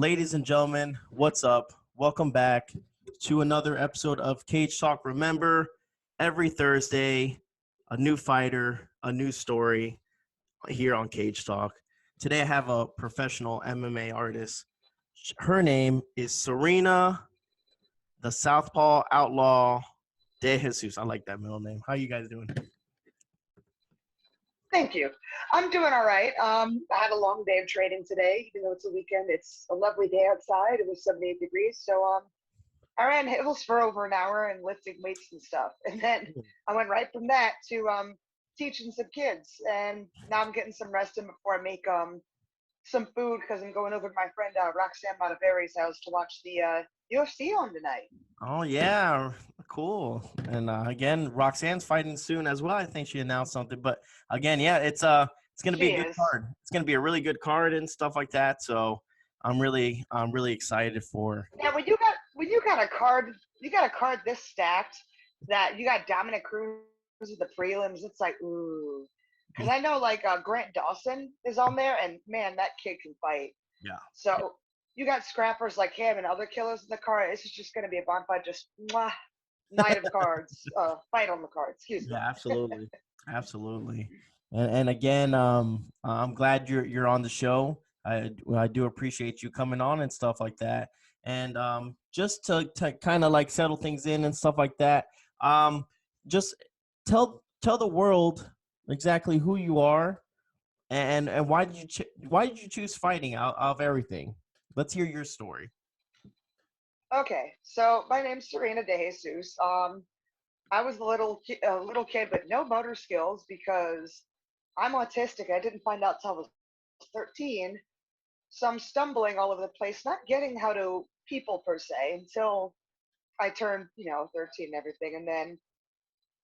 ladies and gentlemen, what's up? Welcome back to another episode of Cage Talk. Remember, every Thursday, a new fighter, a new story here on Cage Talk. Today, I have a professional MMA artist. Her name is Serena, the Southpaw Outlaw Dejesus. I like that middle name. How you guys doing? Thank you. I'm doing all right. I had a long day of training today. Even though it's a weekend, it's a lovely day outside. It was 78 degrees. So I ran hills for over an hour and lifting weights and stuff. And then I went right from that to teaching some kids. And now I'm getting some rest in before I make some food because I'm going over to my friend Roxanne Monteveri's house to watch the UFC on tonight. Oh, yeah. Cool. And again, Roxanne's fighting soon as well. I think she announced something. But again, yeah, it's going to be a good card. It's going to be a really good card and stuff like that. So I'm really excited for. Yeah, when you got a card this stacked that you got Dominic Cruz with the prelims, it's like, ooh. Because I know Grant Dawson is on there, and man, that kid can fight. Yeah. So you got scrappers like him and other killers in the card. This is just going to be a bonfire, just night of cards, fight on the card. Excuse me. Yeah, absolutely. And again, I'm glad you're on the show. I do appreciate you coming on and stuff like that. And just to kind of like settle things in and stuff like that, just tell the world exactly who you are and why did you choose fighting out of everything. Let's hear your story. Okay, so my name's Serena Dejesus. I was a little kid with no motor skills because I'm autistic. I didn't find out till I was 13. So I'm stumbling all over the place, not getting how to people per se until I turned, 13 and everything.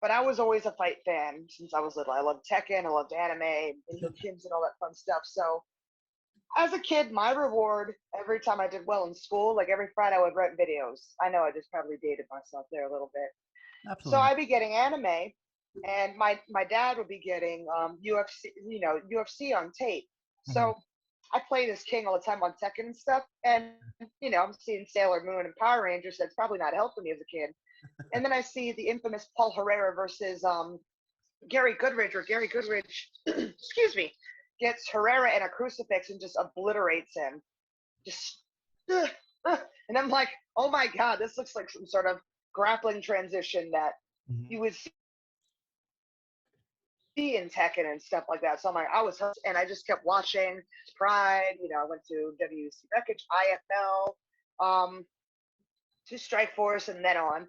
But I was always a fight fan since I was little. I loved Tekken, I loved anime, video games, and all that fun stuff. So as a kid, my reward every time I did well in school, like every Friday, I would rent videos. I know I just probably dated myself there a little bit. Absolutely. So I'd be getting anime, and my dad would be getting UFC on tape. So I played as King all the time on Tekken and stuff, and I'm seeing Sailor Moon and Power Rangers. That's probably not helping me as a kid. And then I see the infamous Paul Herrera versus Gary Goodridge, excuse me, gets Herrera in a crucifix and just obliterates him. And I'm like, oh my God, this looks like some sort of grappling transition that you would see in Tekken and stuff like that. So I'm like, I was hooked, and I just kept watching Pride. I went to WC Wreckage, IFL, to Strike Force, and then on.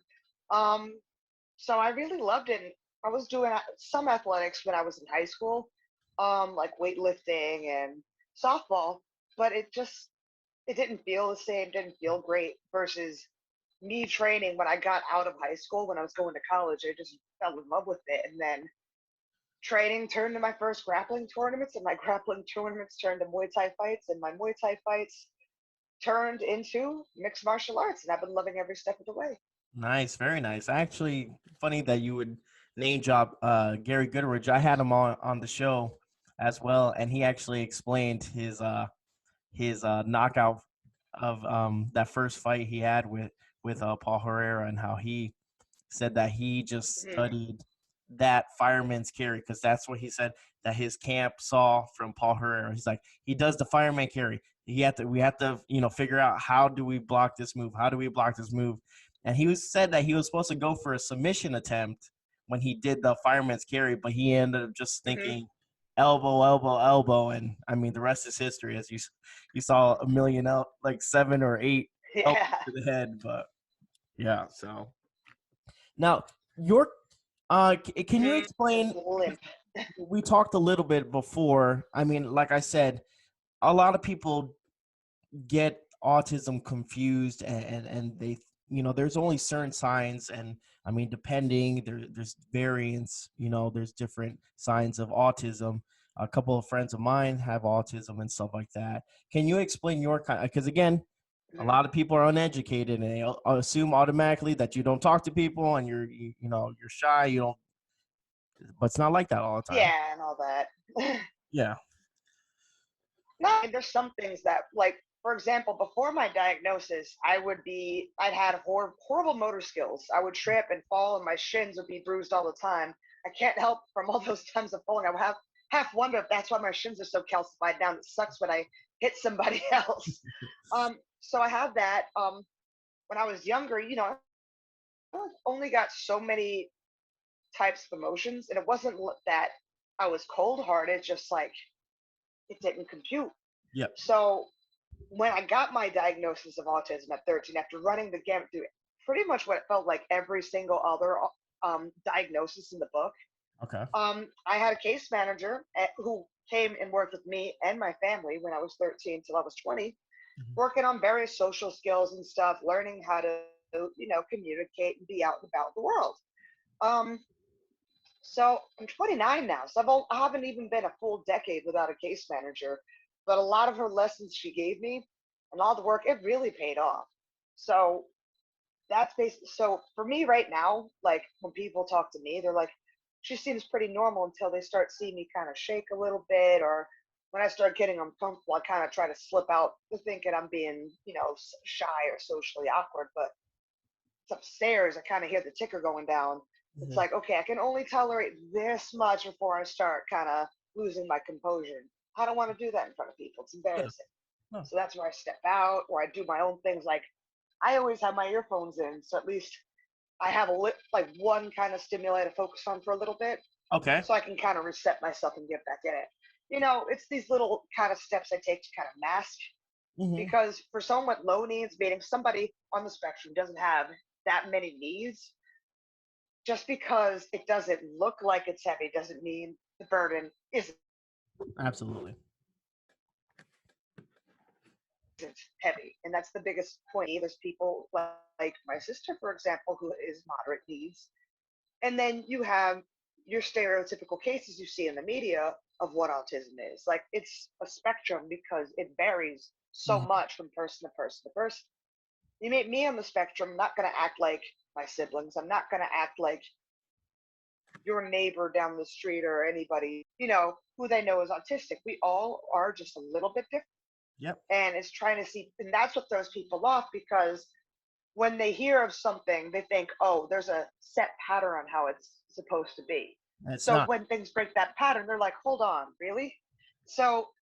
So I really loved it. I was doing some athletics when I was in high school, like weightlifting and softball, but it didn't feel the same, didn't feel great versus me training when I got out of high school. When I was going to college, I just fell in love with it. And then training turned to my first grappling tournaments, and my grappling tournaments turned to Muay Thai fights, and my Muay Thai fights turned into mixed martial arts, and I've been loving every step of the way. Nice, very nice. Actually, funny that you would name drop Gary Goodridge. I had him on the show as well, and he actually explained his knockout of that first fight he had with Paul Herrera, and how he said that he just studied that fireman's carry, because that's what he said that his camp saw from Paul Herrera. He's like, he does the fireman carry. We have to figure out, how do we block this move? How do we block this move? And he said that he was supposed to go for a submission attempt when he did the fireman's carry, but he ended up just thinking elbow, and I mean the rest is history. As you saw a million like 7 or 8 elbows to the head, but yeah. So now can you explain? We talked a little bit before. I mean, like I said, a lot of people get autism confused, and they, there's only certain signs, and I mean, depending, there's variants, there's different signs of autism. A couple of friends of mine have autism and stuff like that. Can you explain your kind? Because again, a lot of people are uneducated, and they assume automatically that you don't talk to people, and you're shy. You don't, but it's not like that all the time. Yeah, and all that. Yeah. No, there's some things that, like for example, before my diagnosis, I'd had horrible motor skills. I would trip and fall, and my shins would be bruised all the time. I can't help from all those times of falling. I would half wonder if that's why my shins are so calcified down. It sucks when I hit somebody else. So I have that. When I was younger, I only got so many types of emotions, and it wasn't that I was cold hearted, just like it didn't compute. Yep. So when I got my diagnosis of autism at 13, after running the gamut through pretty much what it felt like every single other diagnosis in the book, Okay. I had a case manager who came and worked with me and my family when I was 13 till I was 20, Mhm. working on various social skills and stuff, learning how to, communicate and be out and about the world. Um, so I'm 29 now, so I haven't even been a full decade without a case manager, but a lot of her lessons she gave me and all the work, it really paid off. So that's basically, so for me right now, like when people talk to me, they're like, she seems pretty normal until they start seeing me kind of shake a little bit, or when I start getting uncomfortable, I kind of try to slip out to thinking I'm being, shy or socially awkward. But it's upstairs, I kind of hear the ticker going down. It's Mhm. like, okay, I can only tolerate this much before I start kind of losing my composure. I don't want to do that in front of people. It's Yeah. embarrassing. No. So that's where I step out, or I do my own things. Like I always have my earphones in, so at least I have like one kind of stimuli to focus on for a little bit, Okay. so I can kind of reset myself and get back in it. It's these little kind of steps I take to kind of mask, Hmm. because for someone with low needs, meaning somebody on the spectrum doesn't have that many needs, just because it doesn't look like it's heavy doesn't mean the burden isn't Absolutely. heavy. And that's the biggest point. There's people like my sister, for example, who is moderate needs. And then you have your stereotypical cases you see in the media of what autism is. Like it's a spectrum because it varies so Hmm. much from person to person to person. You meet me on the spectrum, I'm not going to act like my siblings. I'm not going to act like your neighbor down the street or anybody, who they know is autistic. We all are just a little bit different. Yep. And it's trying to see, and that's what throws people off, because when they hear of something, they think, oh, there's a set pattern on how it's supposed to be. It's So not. when things break that pattern, they're like, hold on, really? So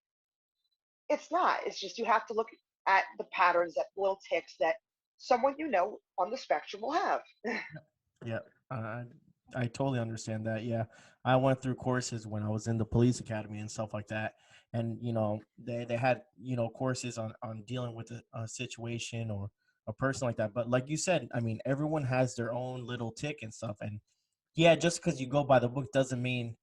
it's not. It's just you have to look at the patterns, that little ticks that someone on the spectrum will have. Yeah. I totally understand that. Yeah. I went through courses when I was in the police academy and stuff like that. And, they had, courses on dealing with a situation or a person like that. But like you said, I mean, everyone has their own little tick and stuff. And yeah, just because you go by the book doesn't mean,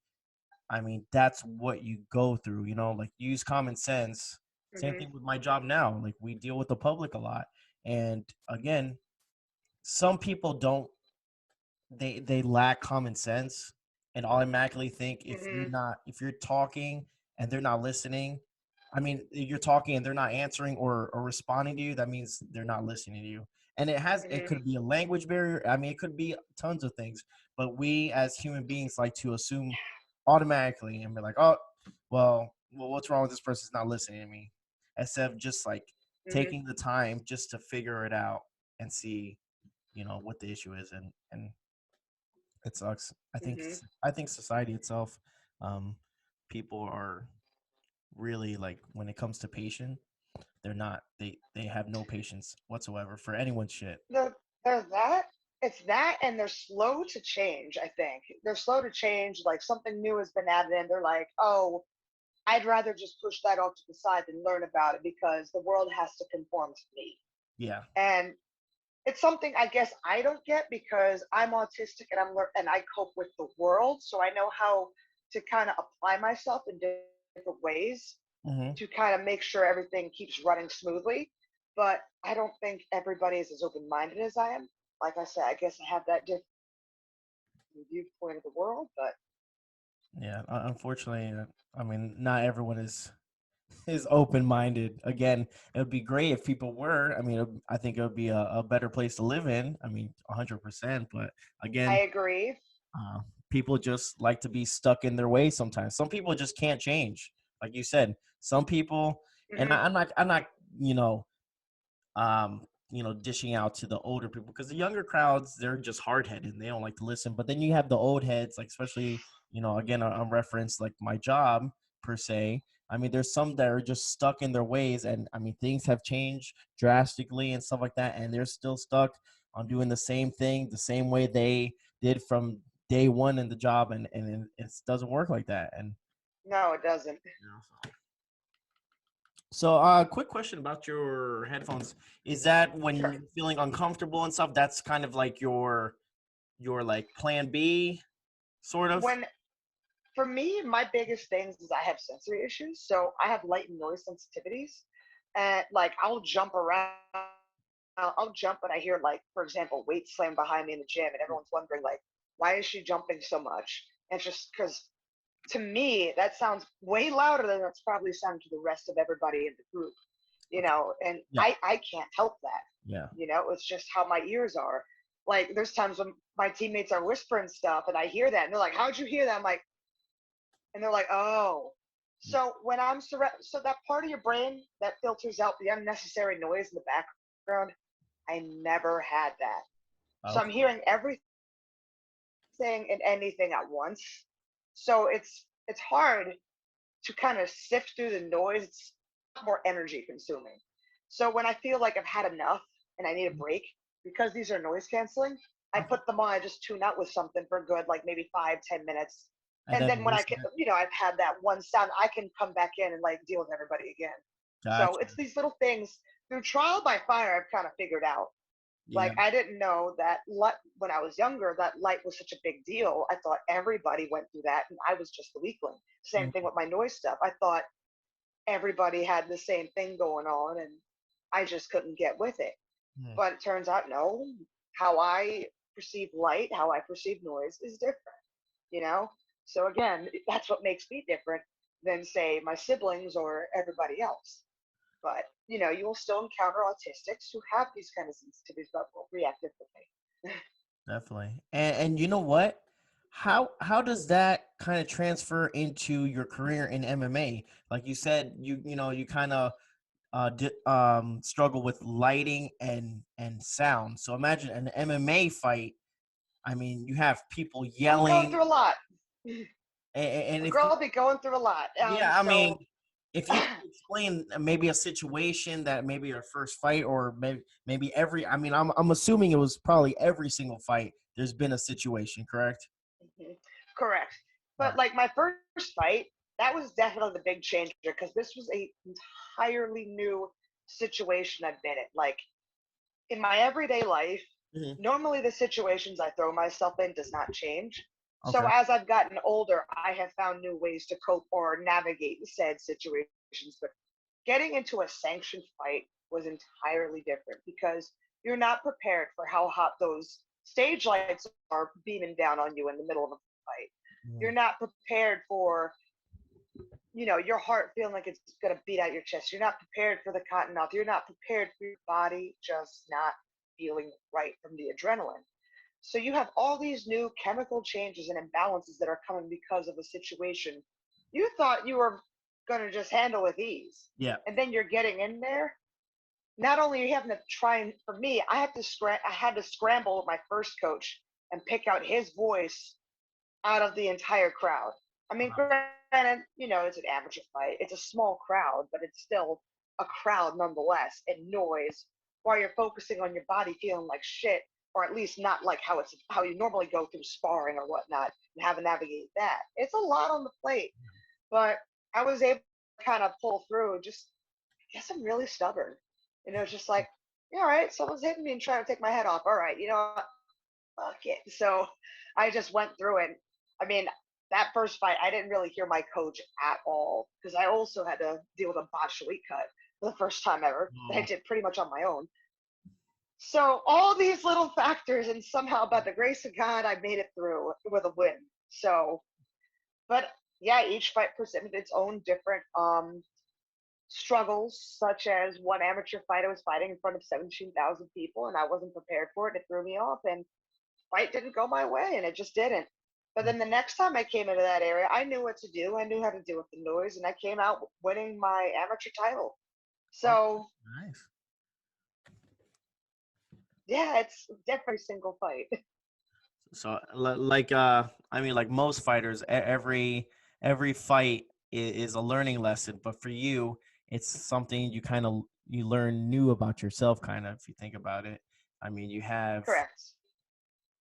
I mean, that's what you go through, like use common sense. Same Hmm. thing with my job now. Like we deal with the public a lot. And again, some people don't, they lack common sense and automatically think Hmm. if you're talking and they're not listening, I mean, if you're talking and they're not answering or responding to you, that means they're not listening to you. And it Hmm. could be a language barrier. I mean, it could be tons of things, but we as human beings like to assume automatically and be like, oh, well, what's wrong with this person's not listening to me, instead of just like Hmm. taking the time just to figure it out and see, what the issue is. And it sucks. Hmm. I think society itself, um, people are really like when it comes to patience, they're not. They have no patience whatsoever for anyone's shit. The, there's that. It's that, and they're slow to change. I think they're slow to change. Like something new has been added, and they're like, "Oh, I'd rather just push that off to the side than learn about it because the world has to conform to me." Yeah. And it's something I guess I don't get because I'm autistic and and I cope with the world, so I know how to kind of apply myself in different ways Hmm. to kind of make sure everything keeps running smoothly. But I don't think everybody is as open minded as I am. Like I said, I guess I have that different viewpoint of the world, but Yeah. Unfortunately, I mean, not everyone is open minded. Again, it would be great if people were. I mean, I think it would be a better place to live in. I mean, 100%. But I again, agree. Uh, people just like to be stuck in their ways sometimes. Some people just can't change. Like you said, some people, and Hmm. I'm not you know, dishing out to the older people, because the younger crowds, they're just hard headed and they don't like to listen. But then you have the old heads, like especially, again, on reference, like my job per se. I mean, there's some that are just stuck in their ways, and I mean, things have changed drastically and stuff like that, and they're still stuck on doing the same thing the same way they did from day one in the job, and it doesn't work like that. And No, it doesn't. so, quick question about your headphones. Is that when Sure. you're feeling uncomfortable and stuff, that's kind of like your like plan B, sort of? When For me, my biggest things is I have sensory issues, so I have light and noise sensitivities, and like I'll jump around. I'll jump when I hear, like, for example, weights slam behind me in the gym, and everyone's wondering, like, why is she jumping so much? And it's just because, to me, that sounds way louder than it's probably sounding to the rest of everybody in the group, and Yeah, I can't help that. yeah. It's just how my ears are. Like, there's times when my teammates are whispering stuff and I hear that and they're like, how'd you hear that? I'm like, and they're like, oh. So when so that part of your brain that filters out the unnecessary noise in the background, I never had that. So I'm Okay. hearing everything and anything at once. So it's hard to kind of sift through the noise. It's more energy consuming. So when I feel like I've had enough and I need a break, because these are noise canceling, I Okay. put them on. I just tune out with something for good, like maybe 5, 10 minutes. And And then then when I get, reset. I've had that one sound, I can come back in and like deal with everybody again. So Gotcha. it's these little things through trial by fire I've kind of figured out. Yeah. Like, I didn't know that when I was younger, that light was such a big deal. I thought everybody went through that and I was just the weakling. Same Mm, thing with my noise stuff. I thought everybody had the same thing going on and I just couldn't get with it. mm. But it turns out, no, how I perceive light, how I perceive noise is different, you know? So again, that's what makes me different than, say, my siblings or everybody else. But, you will still encounter autistics who have these kind of sensitivities but will react differently. Definitely. And you know what? How does that kind of transfer into your career in MMA? Like you said, you kind of struggle with lighting and sound. So imagine an MMA fight. I mean, you have people I'm going yelling, through a lot. and A if you, girl be going through a lot. yeah, I mean, So if you could explain maybe a situation that maybe your first fight, or maybe every, I mean, I'm assuming it was probably every single fight. There's been a situation, correct? Mhm. Correct. All But right. like my first fight, that was definitely the big changer because this was a entirely new situation I've been in. Like, in my everyday life, Mhm. normally the situations I throw myself in does not change. So Okay. as I've gotten older, I have found new ways to cope or navigate said situations. But getting into a sanctioned fight was entirely different because you're not prepared for how hot those stage lights are beaming down on you in the middle of a fight. You're Mhm. not prepared for, your heart feeling like it's going to beat out your chest. You're not prepared for the cotton mouth. You're not prepared for your body just not feeling right from the adrenaline. So you have all these new chemical changes and imbalances that are coming because of a situation you thought you were going to just handle with ease. Yeah. And then you're getting in there. Not only are you having to try and, for me, I had to scramble with my first coach and pick out his voice out of the entire crowd. I mean, Wow. granted, it's an amateur fight. It's a small crowd, but it's still a crowd nonetheless, and noise while you're focusing on your body feeling like shit, or at least not like how you normally go through sparring or whatnot and how to navigate that. It's a lot on the plate, but I was able to kind of pull through. Just, I guess I'm really stubborn. Just like, yeah, all right, someone's hitting me and trying to take my head off. All right, fuck it. So I just went through it. I mean, that first fight, I didn't really hear my coach at all because I also had to deal with a botched weight cut for the first time ever that I Oh, did pretty much on my own. So all these little factors, and somehow, by the grace of God, I made it through with a win. So, but yeah, each fight presented its own different struggles, such as one amateur fight I was fighting in front of 17,000 people, and I wasn't prepared for it. It threw me off, and fight didn't go my way, and it just didn't. But then the next time I came into that area, I knew what to do. I knew how to deal with the noise, and I came out winning my amateur title. So Nice. yeah, it's definitely a single fight. So like I mean like most fighters, every fight is a learning lesson, but for you, it's something you kind of you learn new about yourself kind of if you think about it. I mean, you have Correct.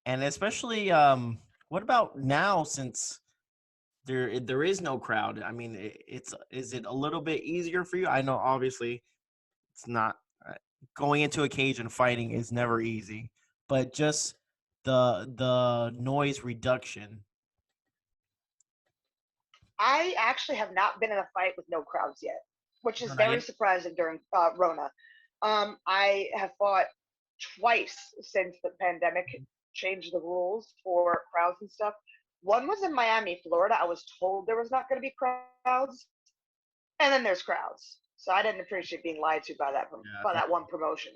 and especially what about now since there is no crowd? I mean, it's is it a little bit easier for you? I know obviously it's not going into a cage and fighting is never easy, but just the noise reduction. I actually have not been in a fight with no crowds yet, which No, is not very yet. surprising during Rona. I have fought twice since the pandemic changed the rules for crowds and stuff. One was in Miami, Florida. I was told there was not going to be crowds, and then there's crowds. So I didn't appreciate being lied to Yeah, by that one promotion,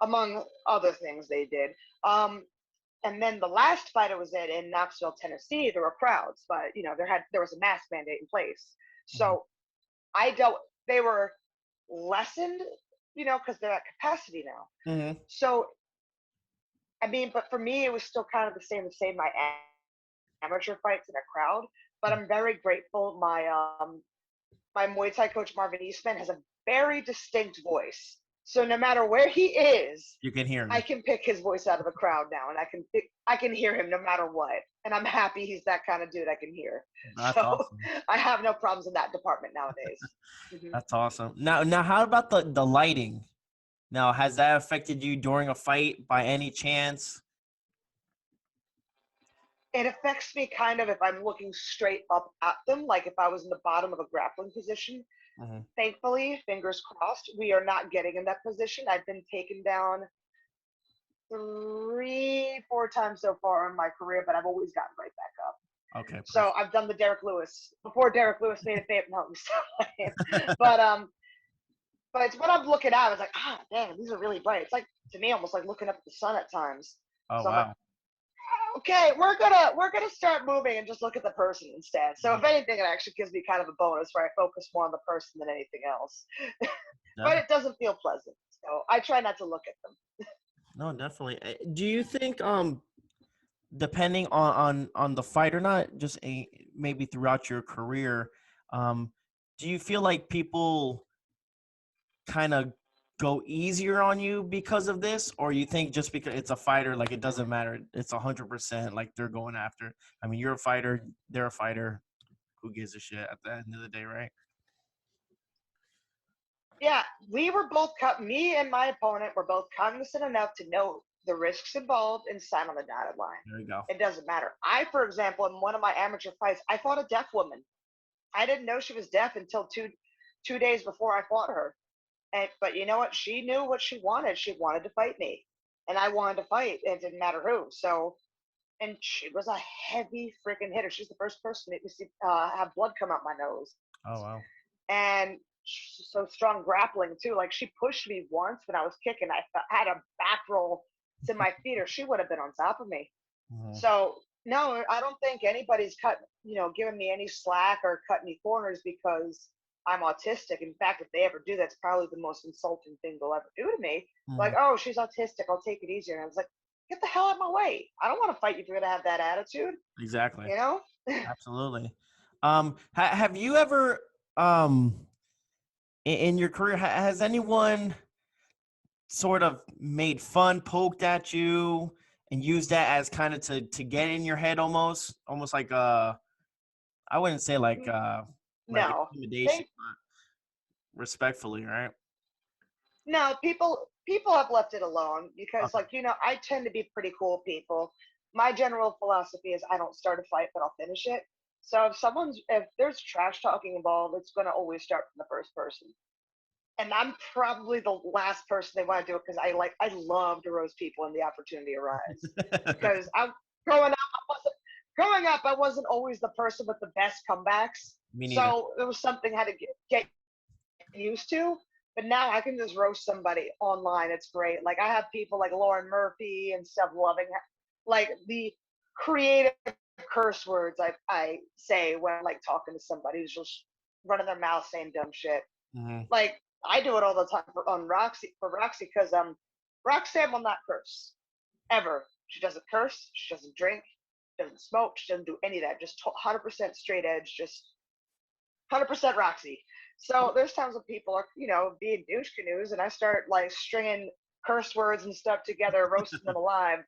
among other things they did. Um, and then the last fight I was in Knoxville, Tennessee, there were crowds, but there was a mask mandate in place. mhm, So I don't. They were lessened, because they're at capacity now. mhm. So I mean, but for me, it was still kind of the same. My amateur fights in a crowd, but I'm very grateful. My Muay Thai coach Marvin Eastman has a very distinct voice. So no matter where he is, You can hear I him. can pick his voice out of a crowd now, and I can hear him no matter what. And I'm happy he's that kind of dude I can hear. That's So awesome. I have no problems in that department nowadays. Hmm. That's awesome. Now, how about the lighting? Now, has that affected you during a fight by any chance? It affects me kind of if I'm looking straight up at them, like if I was in the bottom of a grappling position. Hmm. Thankfully, fingers crossed, we are not getting in that position. I've been taken down three, four times so far in my career, but I've always gotten right back up. Okay, So perfect. I've done the Derek Lewis before Derek Lewis made a famous. No, but it's when I'm looking out, it's like, damn, these are really bright. It's like to me almost like looking up at the sun at times. Oh So I'm like, wow. okay, we're gonna start moving and just look at the person instead. So if anything, it actually gives me kind of a bonus where I focus more on the person than anything else. But Def- it doesn't feel pleasant, so I try not to look at them. no, definitely. Do you think depending on the fight or not, just maybe throughout your career, um, do you feel like people kind of go easier on you because of this, or you think just because it's a fighter, like it doesn't matter, it's 100% like they're going after? I mean, you're a fighter, they're a fighter. Who gives a shit at the end of the day, right? Yeah, we were both cut. Me and my opponent were both cognizant enough to know the risks involved and sign on the dotted line. There you go. It doesn't matter. I, for example, in one of my amateur fights, I fought a deaf woman. I didn't know she was deaf until two days before I fought her. And but you know what? She knew what she wanted. She wanted to fight me, and I wanted to fight. It didn't matter who. So, and she was a heavy freaking hitter. She's the first person that you see have blood come out my nose, Oh wow. and so strong grappling too. Like she pushed me once when I was kicking. Had a back roll to my feet, or she would have been on top of me. Mhm. So no, I don't think anybody's giving me any slack or cut any corners because I'm autistic. In fact, if they ever do, that's probably the most insulting thing they'll ever do to me. Like, Mhm. oh, she's autistic, I'll take it easier. And I was like, get the hell out of my way. I don't want to fight you if you're gonna have that attitude, Exactly. you know? Absolutely. Have you ever um in your career has anyone sort of made fun, poked at you, and used that as kind of to get in your head, almost like I wouldn't say like No. intimidation, Thank but respectfully, right? No, people have left it alone because Okay. I tend to be pretty cool people. My general philosophy is I don't start a fight, but I'll finish it. So if there's trash talking involved, it's going to always start from the first person. And I'm probably the last person they want to do it because I love to roast people when the opportunity arrives. Because I growing up I wasn't growing up I wasn't always the person with the best comebacks. Me neither. So it was something I had to get used to. But now I can just roast somebody online. It's great. Like I have people like Lauren Murphy and stuff loving like the creative curse words I say when I'm like talking to somebody who's just running their mouth saying dumb shit. Hmm. Like I do it all the time for Roxy because Roxanne will not curse ever. She doesn't curse. She doesn't drink. She doesn't smoke. She doesn't do any of that. Just 100% straight edge. Just 100% Roxy. So there's times when people are, being douche canoes, and I start like stringing curse words and stuff together, roasting them alive.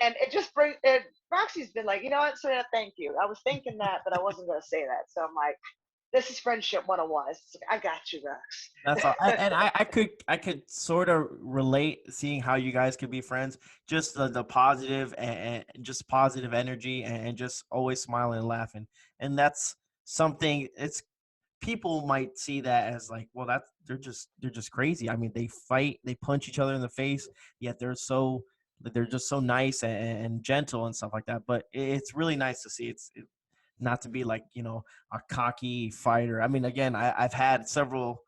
And it just brings it. Roxy's been like, you know what, Serena, thank you. I was thinking that, but I wasn't going to say that. So I'm like, this is friendship 101. It's like, I got you, That's all. Rox. And I could sort of relate seeing how you guys could be friends. Just the positive and just positive energy and just always smiling and laughing. And that's something. It's people might see that as like, well, that's they're just crazy. I mean, they fight, they punch each other in the face, yet they're just so nice and gentle and stuff like that. But it's really nice to see. Not to be like a cocky fighter. I mean, again, I've had several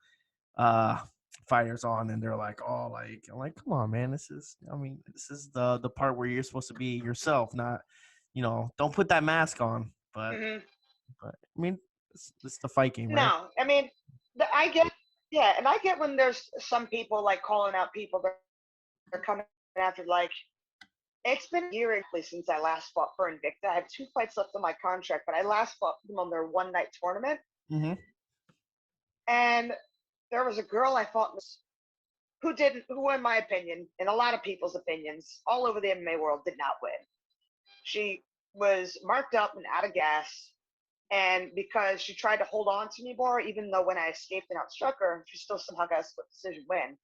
uh fighters on and they're like, oh, like I'm like, come on, man, this is the part where you're supposed to be yourself, not don't put that mask on. but hmm but I mean, it's the fight game, right? No, I mean, I get, yeah, and I get when there's some people like calling out people that are coming after, like, it's been a year exactly since I last fought for Invicta. I have 2 fights left on my contract, but I last fought them on their one night tournament. Mm-hmm. And there was a girl I fought who didn't, who, in my opinion, in a lot of people's opinions, all over the MMA world, did not win. She was marked up and out of gas. And because she tried to hold on to me more, even though when I escaped and outstruck her, she still somehow got a split decision win.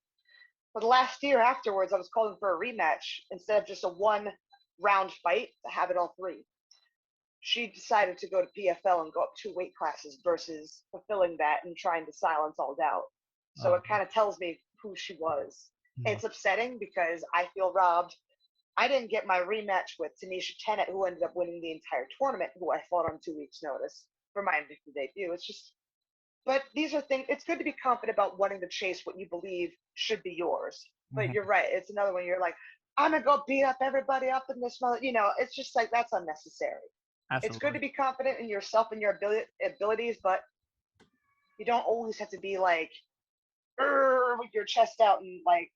For the last year afterwards, I was calling for a rematch instead of just a 1 round fight to have it all 3. She decided to go to PFL and go up 2 weight classes versus fulfilling that and trying to silence all doubt. So it kind of tells me who she was. Mhm. It's upsetting because I feel robbed. I didn't get my rematch with Tanisha Tennant, who ended up winning the entire tournament, who I fought on 2 weeks' notice for my Invicta debut. It's just, but these are things. It's good to be confident about wanting to chase what you believe should be yours. But Mhm. you're right. It's another one. You're like, I'm gonna go beat up everybody up in this mother. It's just like that's unnecessary. It's good to Absolutely. be confident in yourself and your abilities, but you don't always have to be like with your chest out and like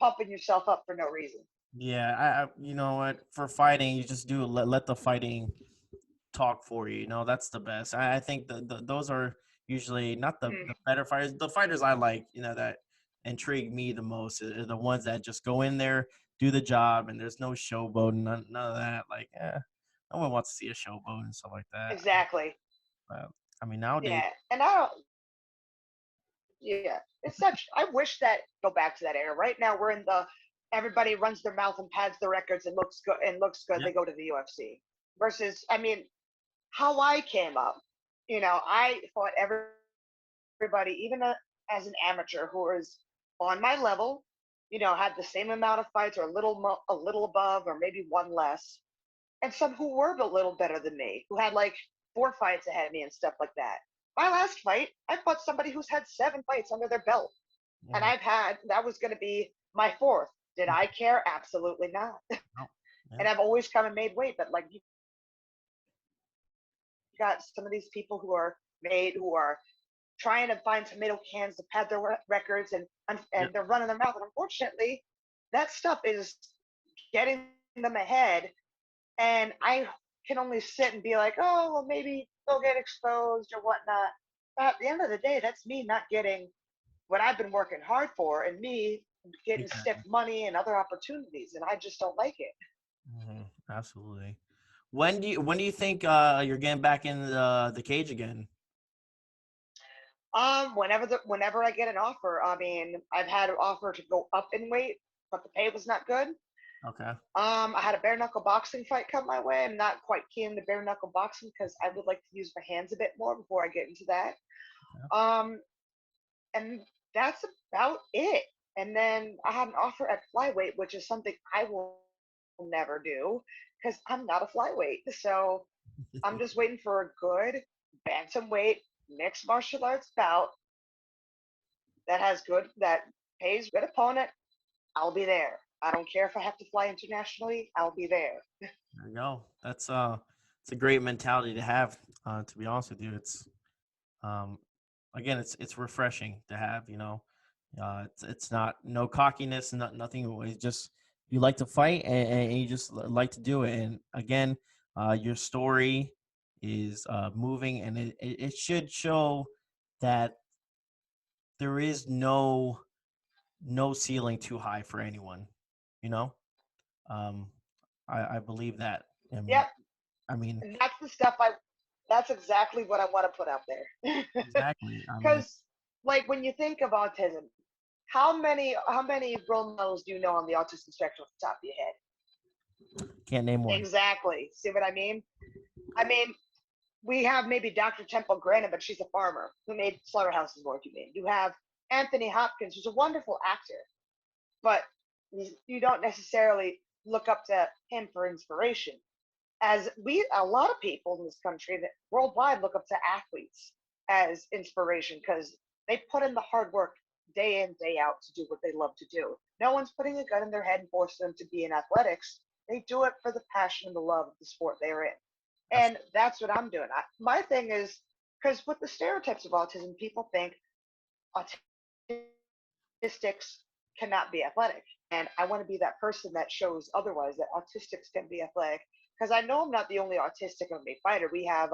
pumping yourself up for no reason. Yeah, you know what? For fighting, you just do let the fighting talk for you. That's the best. I think those are usually not Mm. the better fighters. The fighters I like, that intrigue me the most are the ones that just go in there, do the job, and there's no showboating, none of that. Like, no one wants to see a showboat and stuff like that. Exactly. I mean, nowadays, Yeah. And I don't. Yeah. It's such. I wish that go back to that era. Right now, we're in the everybody runs their mouth and pads the records and looks good and looks good. yep, They go to the UFC. Versus, I mean, how I came up. I fought everybody, even as an amateur who was on my level. Had the same amount of fights or a little above or maybe one less, and some who were a little better than me, who had like 4 fights ahead of me and stuff like that. My last fight, I fought somebody who's had 7 fights under their belt, and yeah, that was going to be my fourth. Did I care? Absolutely not. no, yeah, And I've always kind of made weight, but like you got some of these people who are trying to find tomato cans to pad their records, yep, and they're running their mouth. And unfortunately, that stuff is getting them ahead. And I can only sit and be like, oh, well, maybe they'll get exposed or whatnot. But at the end of the day, that's me not getting what I've been working hard for, and me getting stiff exactly. money and other opportunities. And I just don't like it. Absolutely. When do you think you're getting back in the cage again? Whenever I get an offer, I mean, I've had an offer to go up in weight, but the pay was not good. Okay. I had a bare knuckle boxing fight come my way. I'm not quite keen to bare knuckle boxing because I would like to use my hands a bit more before I get into that. Yeah. Um, and that's about it. And then I had an offer at flyweight, which is something I will never do because I'm not a flyweight. So I'm just waiting for a good bantamweight mixed martial arts bout that pays good opponent. I'll be there. I don't care if I have to fly internationally. I'll be there. There you go. It's a great mentality to have. To be honest with you, it's um again, it's refreshing to have. It's not no cockiness, not nothing. It's just you like to fight, and you just like to do it. And again, your story is moving, and it should show that there is no ceiling too high for anyone. You know, um, I believe that. Yep, I mean, and that's the stuff I. That's exactly what I want to put out there. exactly. I mean, Because, like, when you think of autism, how many role models do you know on the autism spectrum off the top of your head? can't name one. Exactly. See what I mean? I mean, we have maybe Dr. Temple Grandin, but she's a farmer who made slaughterhouses more humane. You have Anthony Hopkins, who's a wonderful actor, but you don't necessarily look up to him for inspiration. As a lot of people in this country that worldwide look up to athletes as inspiration because they put in the hard work day in, day out to do what they love to do. No one's putting a gun in their head and forcing them to be in athletics. They do it for the passion and the love of the sport they're in. And that's what I'm doing. My thing is, because with the stereotypes of autism, people think autistics cannot be athletic. And I want to be that person that shows otherwise, that autistics can be athletic. Because I know I'm not the only autistic MMA fighter. We have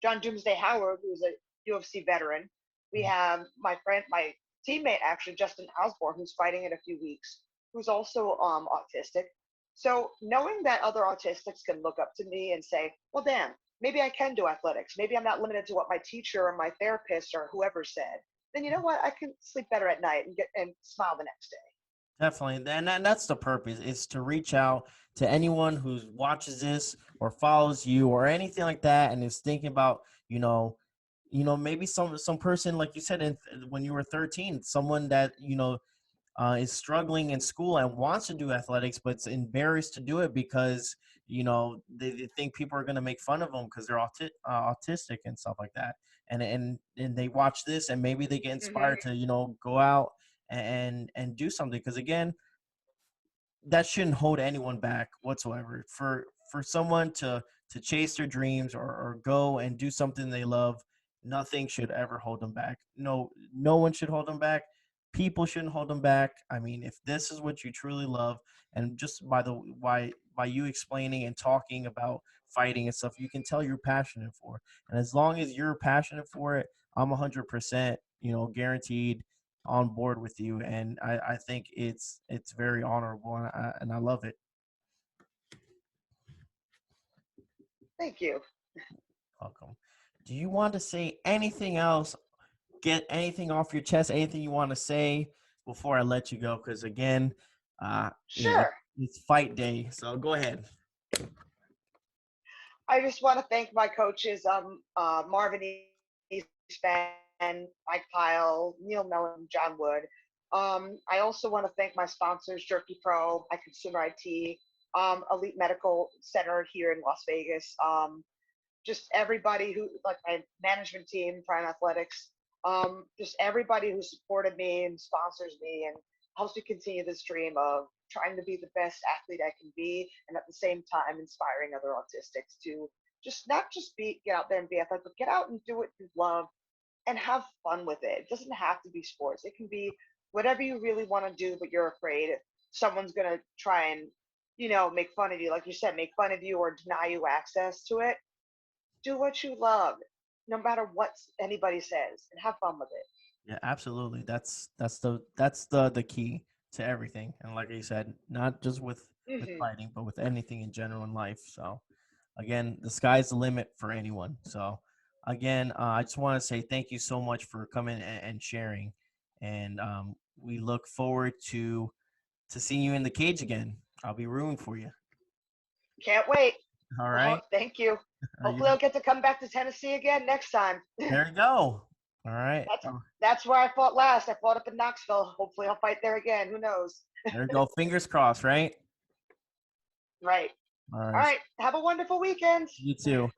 John Doomsday Howard, who's a UFC veteran. We have my friend, my teammate, actually, Justin Osborne, who's fighting in a few weeks, who's also autistic. So knowing that other autistics can look up to me and say, well, damn, maybe I can do athletics. Maybe I'm not limited to what my teacher or my therapist or whoever said. Then you know what? I can sleep better at night and smile the next day. Definitely, and that's the purpose, is to reach out to anyone who watches this or follows you or anything like that, and is thinking about maybe some person like you said when you were 13, someone that is struggling in school and wants to do athletics, but it's embarrassed to do it because they think people are going to make fun of them because they're autistic and stuff like that. And they watch this and maybe they get Mm-hmm. inspired to go out and do something, because again, that shouldn't hold anyone back whatsoever. For someone to chase their dreams, or go and do something they love, nothing should ever hold them back. No one should hold them back. People shouldn't hold them back. I mean, if this is what you truly love, and just by you explaining and talking about fighting and stuff, you can tell you're passionate for. And as long as you're passionate for it, I'm 100% guaranteed on board with you, and I think it's very honorable, and I love it. Thank you. Welcome. Do you want to say anything else? Get anything off your chest? Anything you want to say before I let you go? Because again, Sure. it's fight day, so go ahead. I just want to thank my coaches, Marvin Eastman, Mike Pyle, Neil Mellon, John Wood. I also want to thank my sponsors, Jerky Pro, my Consumer IT, Elite Medical Center here in Las Vegas. Just everybody who, like my management team, Prime Athletics, just everybody who supported me and sponsors me and helps me continue this dream of trying to be the best athlete I can be, and at the same time inspiring other autistics to just not just get out there and be athletic, but get out and do what you love and have fun with it. It doesn't have to be sports. It can be whatever you really want to do, but you're afraid someone's gonna try and make fun of you, like you said, make fun of you or deny you access to it. Do what you love, no matter what anybody says, and have fun with it. Yeah, absolutely. That's the key to everything. And like I said, not just with Hmm. fighting, but with anything in general in life. So again, the sky's the limit for anyone. So again, I just want to say thank you so much for coming and sharing. And we look forward to seeing you in the cage again. I'll be rooting for you. Can't wait. All Oh, right. thank you. You Hopefully, I'll get to come back to Tennessee again next time. there you go. All right. that's Oh, that's where I fought last. I fought up in Knoxville. Hopefully, I'll fight there again. Who knows? there you go. Fingers crossed, right? Right. All All right. right. Have a wonderful weekend. You too.